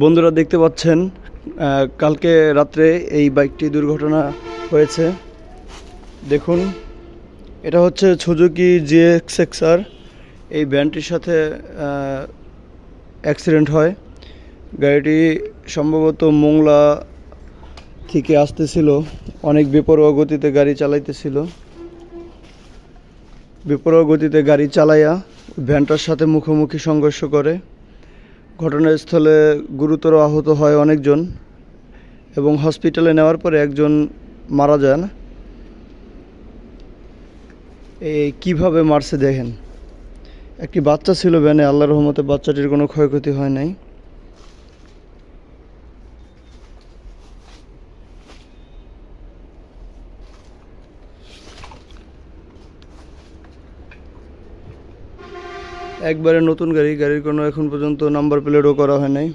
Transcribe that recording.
বন্ধুরা দেখতে পাচ্ছেন কালকে রাত্রে এই বাইকটি দুর্ঘটনা হয়েছে। দেখুন, এটা হচ্ছে সুজুকি GX-R। এই ভ্যানটির সাথে অ্যাক্সিডেন্ট হয়। গাড়িটি সম্ভবত মোংলা থেকে আসতেছিল, অনেক বেপরোয়া গতিতে গাড়ি চালাইতেছিল। বেপরোয়া গতিতে গাড়ি চালাইয়া ভ্যানটার সাথে মুখোমুখি সংঘর্ষ করে। ঘটনাস্থলে গুরুতর আহত হয় অনেকজন এবং হসপিটালে নেওয়ার পরে একজন মারা যান। এই কিভাবে মারছে দেখেন। একটি বাচ্চা ছিল ভ্যানে, আল্লাহর রহমতে বাচ্চাটির কোনো ক্ষয়ক্ষতি হয় নাই। একবারে নতুন গাড়ি, গাড়ির কোনো এখন পর্যন্ত নাম্বার প্লেটও করা হয় নাই।